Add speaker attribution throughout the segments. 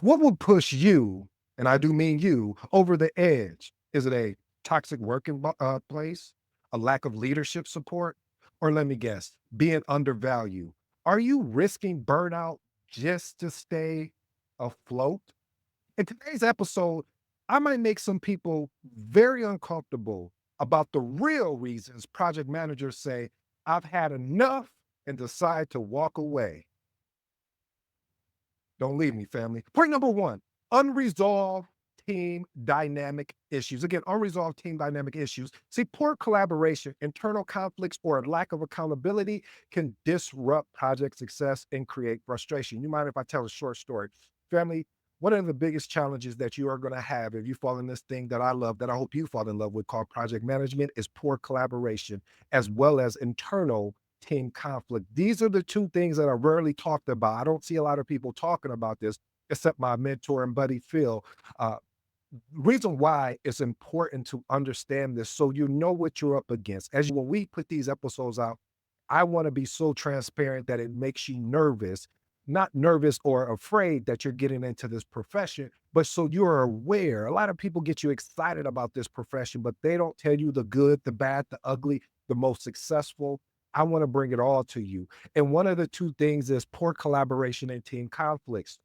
Speaker 1: What will push you, and I do mean you, over the edge? Is it a toxic working place, a lack of leadership support, or let me guess, being undervalued? Are you risking burnout just to stay afloat? In today's episode, I might make some people very uncomfortable about the real reasons project managers say, I've had enough and decide to walk away. Don't leave me, family. Point number one, unresolved team dynamic issues. Again, unresolved team dynamic issues. See, poor collaboration, internal conflicts, or a lack of accountability can disrupt project success and create frustration. You mind if I tell a short story? Family, one of the biggest challenges that you are going to have if you fall in this thing that I love, that I hope you fall in love with, called project management, is poor collaboration as well as internal team conflict. These are the two things that are rarely talked about. I don't see a lot of people talking about this, except my mentor and buddy Phil. Uh, Reason why it's important to understand this so you know what you're up against. When we put these episodes out, I want to be so transparent that it makes you nervous, not nervous or afraid that you're getting into this profession, but so you're aware. A lot of people get you excited about this profession, but they don't tell you the good, the bad, the ugly, the most successful. I want to bring it all to you. And one of the two things is poor collaboration and team conflicts.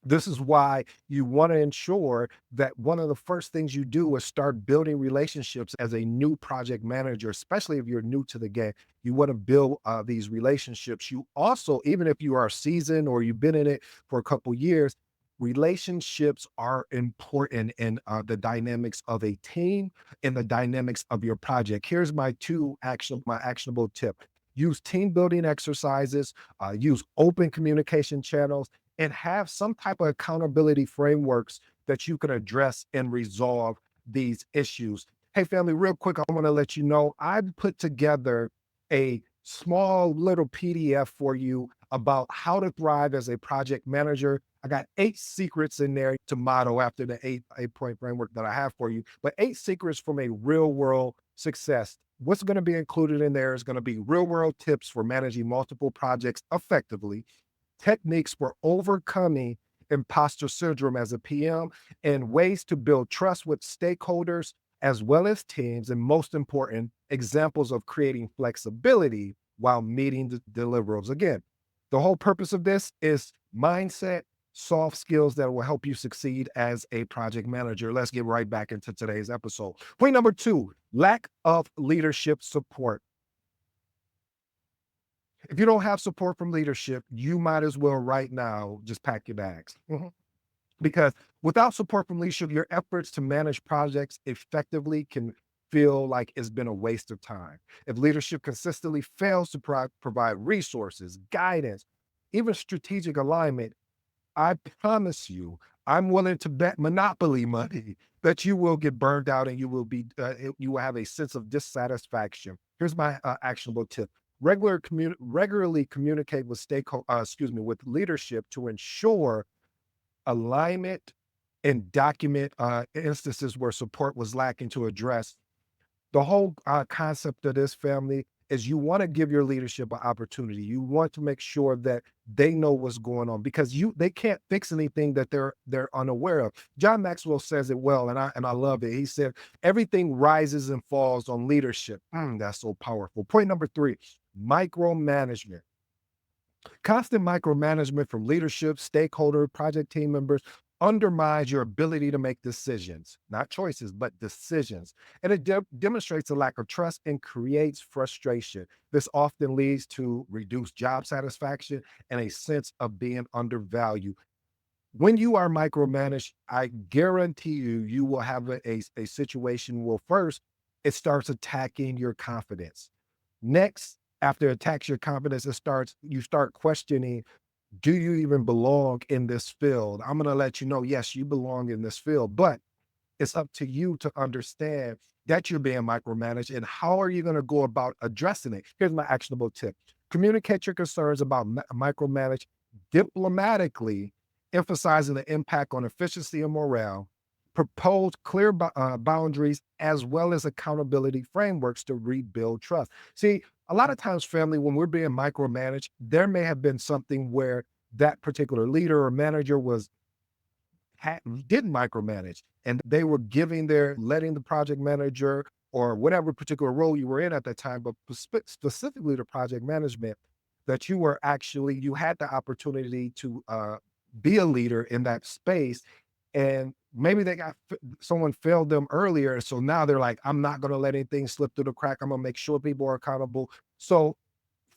Speaker 1: This is why you want to ensure that one of the first things you do is start building relationships as a new project manager, especially if you're new to the game. You want to build these relationships. You also, even if you are seasoned or you've been in it for a couple years, relationships are important in the dynamics of a team and the dynamics of your project. Here's my actionable tip. Use team building exercises, use open communication channels, and have some type of accountability frameworks that you can address and resolve these issues. Hey, family, real quick, I want to let you know I put together a small little PDF for you about how to thrive as a project manager. I got 8 secrets in there to model after the eight point framework that I have for you, but 8 secrets from a real world success. What's going to be included in there is going to be real world tips for managing multiple projects effectively, techniques for overcoming imposter syndrome as a PM, and ways to build trust with stakeholders as well as teams. And most important, examples of creating flexibility while meeting the deliverables. Again, the whole purpose of this is mindset, soft skills that will help you succeed as a project manager. Let's get right back into today's episode. Point number two, lack of leadership support. If you don't have support from leadership, you might as well right now just pack your bags. Because without support from leadership, your efforts to manage projects effectively can feel like it's been a waste of time. If leadership consistently fails to provide resources, guidance, even strategic alignment, I promise you, I'm willing to bet monopoly money that you will get burned out and you will have a sense of dissatisfaction. Here's my actionable tip. Regularly communicate with with leadership to ensure alignment and document instances where support was lacking to address. The whole concept of this, family, is you want to give your leadership an opportunity. You want to make sure that they know what's going on because they can't fix anything that they're unaware of. John Maxwell says it well, and I love it. He said everything rises and falls on leadership. That's so powerful. Point number three, micromanagement. Constant micromanagement from leadership, stakeholder, project team members undermines your ability to make decisions, not choices, but decisions. And it demonstrates a lack of trust and creates frustration. This often leads to reduced job satisfaction and a sense of being undervalued. When you are micromanaged, I guarantee you will have a situation where first it starts attacking your confidence. Next, after it attacks your confidence, you start questioning, do you even belong in this field? I'm going to let you know, yes, you belong in this field, but it's up to you to understand that you're being micromanaged and how are you going to go about addressing it? Here's my actionable tip. Communicate your concerns about micromanage diplomatically, emphasizing the impact on efficiency and morale. Propose clear boundaries as well as accountability frameworks to rebuild trust. See, a lot of times, family, when we're being micromanaged, there may have been something where that particular leader or manager was didn't micromanage, and they were letting the project manager or whatever particular role you were in at that time, but specifically the project management, that you had the opportunity to be a leader in that space. And maybe someone failed them earlier. So now they're like, I'm not going to let anything slip through the crack. I'm going to make sure people are accountable. So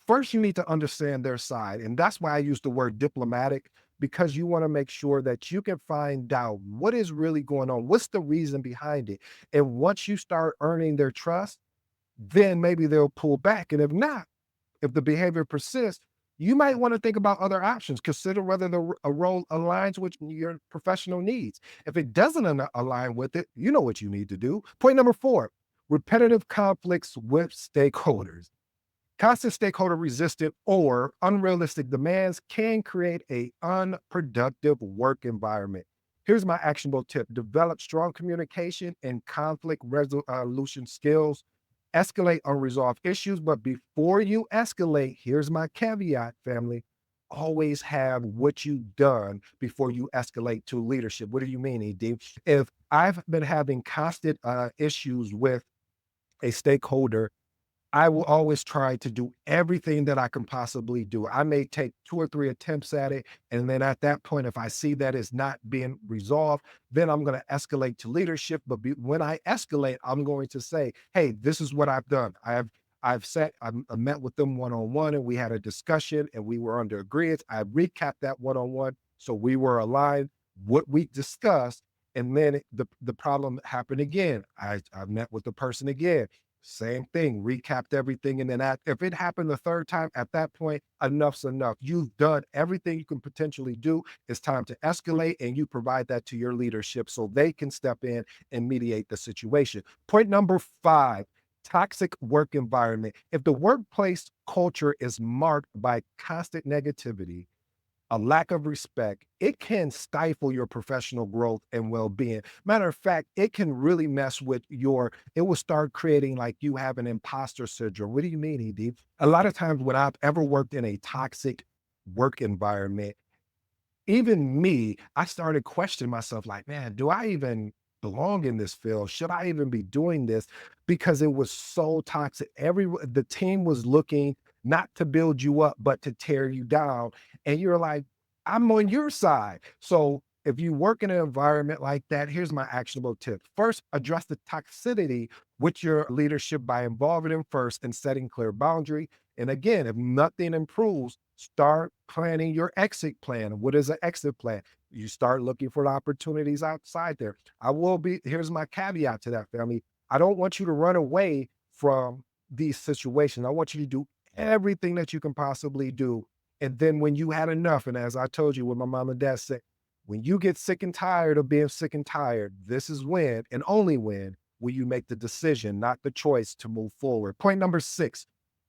Speaker 1: first, you need to understand their side. And that's why I use the word diplomatic, because you want to make sure that you can find out what is really going on. What's the reason behind it? And once you start earning their trust, then maybe they'll pull back. And if not, if the behavior persists, you might want to think about other options. Consider whether a role aligns with your professional needs. If it doesn't align with it, you know what you need to do. Point number 4, repetitive conflicts with stakeholders. Constant stakeholder resistant or unrealistic demands can create a unproductive work environment. Here's my actionable tip: develop strong communication and conflict resolution skills. Escalate unresolved issues, but before you escalate, here's my caveat, family. Always have what you've done before you escalate to leadership. What do you mean, ED? If I've been having constant issues with a stakeholder, I will always try to do everything that I can possibly do. I may take 2 or 3 attempts at it, and then at that point, if I see that it's not being resolved, then I'm gonna escalate to leadership. But when I escalate, I'm going to say, "Hey, this is what I've done. I met with them one-on-one, and we had a discussion, and we were under agreement. I recapped that one-on-one, so we were aligned, what we discussed, and then the problem happened again. I met with the person again, same thing, recapped everything. And then if it happened the third time, at that point, enough's enough. You've done everything you can potentially do. It's time to escalate, and you provide that to your leadership so they can step in and mediate the situation. Point number 5, toxic work environment. If the workplace culture is marked by constant negativity, a lack of respect, it can stifle your professional growth and well-being. Matter of fact, it can really mess with it will start creating like you have an imposter syndrome. What do you mean, ED? A lot of times when I've ever worked in a toxic work environment, even me, I started questioning myself like, man, do I even belong in this field? Should I even be doing this? Because it was so toxic. The team was looking not to build you up, but to tear you down. And you're like, I'm on your side. So if you work in an environment like that, here's my actionable tip. First, address the toxicity with your leadership by involving them first and setting clear boundary. And again, if nothing improves, start planning your exit plan. What is an exit plan? You start looking for opportunities outside there. Here's my caveat to that, family. I don't want you to run away from these situations. I want you to do everything that you can possibly do. And then when you had enough, and as I told you, what my mom and dad said, when you get sick and tired of being sick and tired, this is when, and only when, will you make the decision, not the choice, to move forward. Point number 6,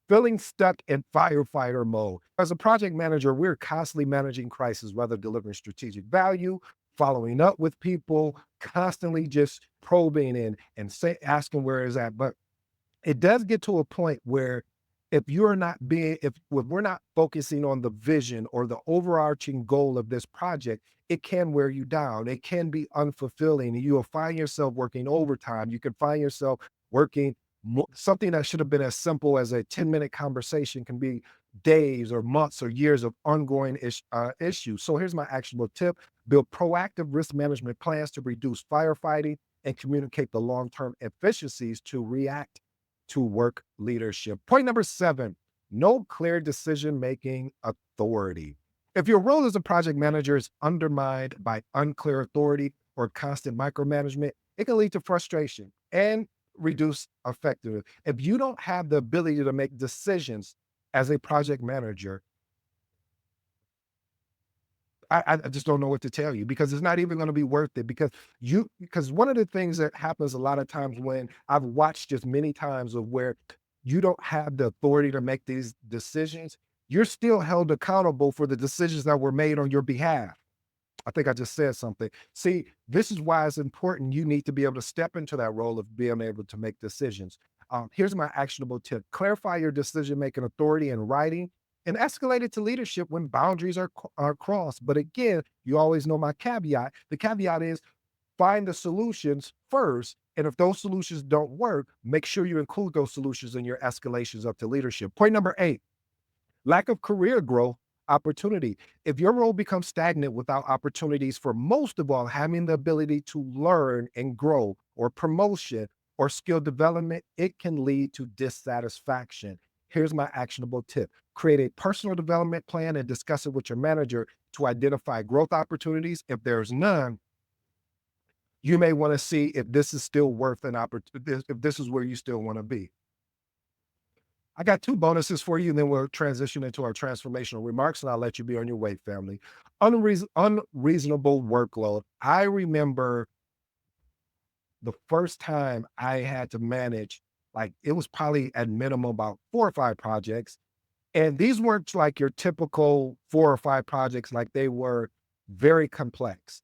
Speaker 1: feeling stuck in firefighter mode. As a project manager, we're constantly managing crisis, whether delivering strategic value, following up with people, constantly just probing asking where is that. But it does get to a point where if we're not focusing on the vision or the overarching goal of this project, it can wear you down. It can be unfulfilling. You'll find yourself working overtime. You can find yourself working something that should have been as simple as a 10-minute conversation can be days or months or years of ongoing issues. So here's my actionable tip: build proactive risk management plans to reduce firefighting and communicate the long-term efficiencies to react to work leadership. Point number 7, no clear decision-making authority. If your role as a project manager is undermined by unclear authority or constant micromanagement, it can lead to frustration and reduce effectiveness. If you don't have the ability to make decisions as a project manager, I just don't know what to tell you, because it's not even going to be worth it. Because one of the things that happens a lot of times, when I've watched just many times of where you don't have the authority to make these decisions, you're still held accountable for the decisions that were made on your behalf. I think I just said something. See, this is why it's important. You need to be able to step into that role of being able to make decisions. Here's my actionable tip: clarify your decision making authority in writing and escalate it to leadership when boundaries are crossed. But again, you always know my caveat. The caveat is find the solutions first. And if those solutions don't work, make sure you include those solutions in your escalations up to leadership. Point number 8, lack of career growth opportunity. If your role becomes stagnant without opportunities for, most of all, having the ability to learn and grow, or promotion or skill development, it can lead to dissatisfaction. Here's my actionable tip: create a personal development plan and discuss it with your manager to identify growth opportunities. If there's none, you may want to see if this is still worth an opportunity, if this is where you still want to be. I got two bonuses for you, and then we'll transition into our transformational remarks, and I'll let you be on your way, family. Unreasonable workload. I remember the first time I had to manage, like, it was probably at minimum about 4 or 5 projects. And these weren't like your typical 4 or 5 projects, like they were very complex.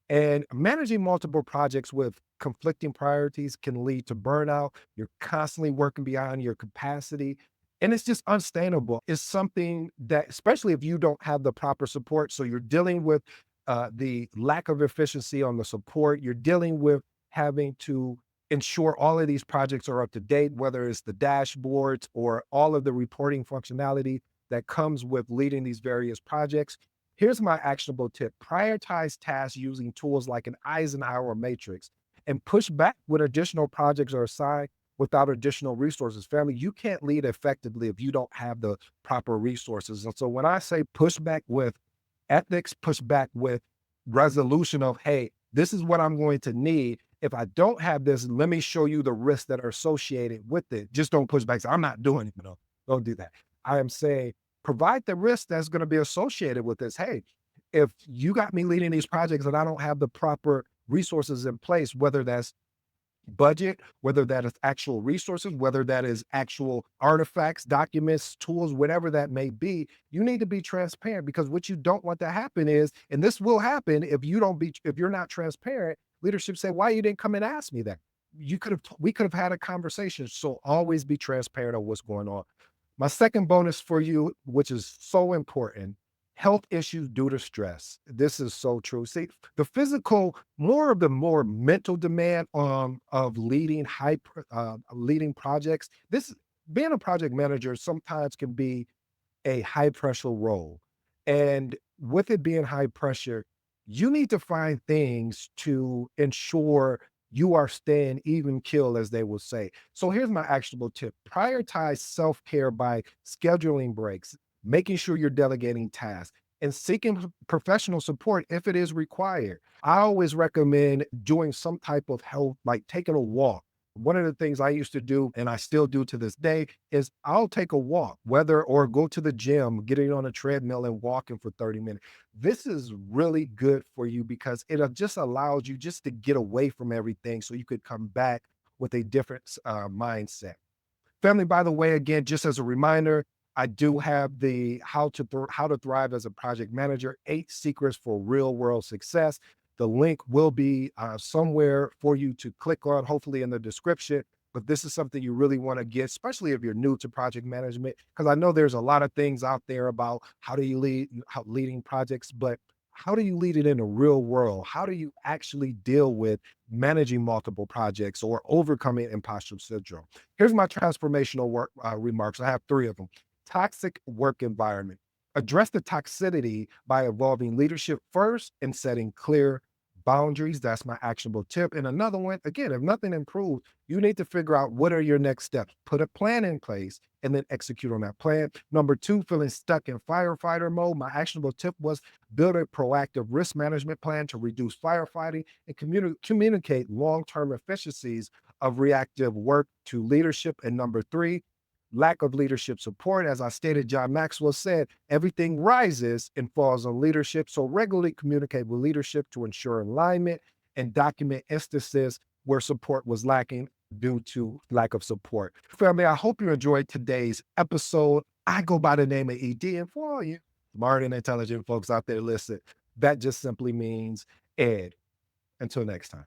Speaker 1: And managing multiple projects with conflicting priorities can lead to burnout. You're constantly working beyond your capacity, and it's just unsustainable. It's something that, especially if you don't have the proper support, so you're dealing with the lack of efficiency on the support, you're dealing with having to ensure all of these projects are up to date, whether it's the dashboards or all of the reporting functionality that comes with leading these various projects. Here's my actionable tip: prioritize tasks using tools like an Eisenhower matrix, and push back when additional projects are assigned without additional resources. Family, you can't lead effectively if you don't have the proper resources. And so when I say push back with ethics, push back with resolution of, hey, this is what I'm going to need. If I don't have this, let me show you the risks that are associated with it. Just don't push back. Say, I'm not doing it. No, don't do that. I am saying provide the risk that's going to be associated with this. Hey, if you got me leading these projects and I don't have the proper resources in place, whether that's budget, whether that is actual resources, whether that is actual artifacts, documents, tools, whatever that may be, you need to be transparent, because what you don't want to happen is, and this will happen if you don't be, if you're not transparent, leadership say, why you didn't come and ask me that? You could have, we could have had a conversation. So always be transparent on what's going on. My second bonus for you, which is so important: health issues due to stress. This is so true. See, the physical, more of the more mental demand of leading leading projects. This, being a project manager sometimes can be a high pressure role. And with it being high pressure, you need to find things to ensure you are staying even kill, as they will say. So here's my actionable tip: prioritize self care by scheduling breaks, making sure you're delegating tasks, and seeking professional support if it is required. I always recommend doing some type of health, like taking a walk. One of the things I used to do, and I still do to this day, is I'll take a walk, whether, or go to the gym, getting on a treadmill and walking for 30 minutes. This is really good for you because it just allows you just to get away from everything so you could come back with a different mindset. Family, by the way, again, just as a reminder, I do have the how to thrive as a project manager, 8 secrets for real world success. The link will be somewhere for you to click on, hopefully in the description. But this is something you really want to get, especially if you're new to project management, because I know there's a lot of things out there about how do you lead, how leading projects, but how do you lead it in the real world? How do you actually deal with managing multiple projects or overcoming imposter syndrome? Here's my transformational work remarks. I have 3 of them. Toxic work environment. Address the toxicity by involving leadership first and setting clear boundaries. That's my actionable tip. And another one, again, if nothing improves, you need to figure out what are your next steps. Put a plan in place and then execute on that plan. Number 2, feeling stuck in firefighter mode. My actionable tip was build a proactive risk management plan to reduce firefighting and communicate long-term efficiencies of reactive work to leadership. And number 3, lack of leadership support. As I stated, John Maxwell said, everything rises and falls on leadership. So regularly communicate with leadership to ensure alignment and document instances where support was lacking due to lack of support. Family, I hope you enjoyed today's episode. I go by the name of ED, and for all you smart and intelligent folks out there, listen, that just simply means Ed. Until next time.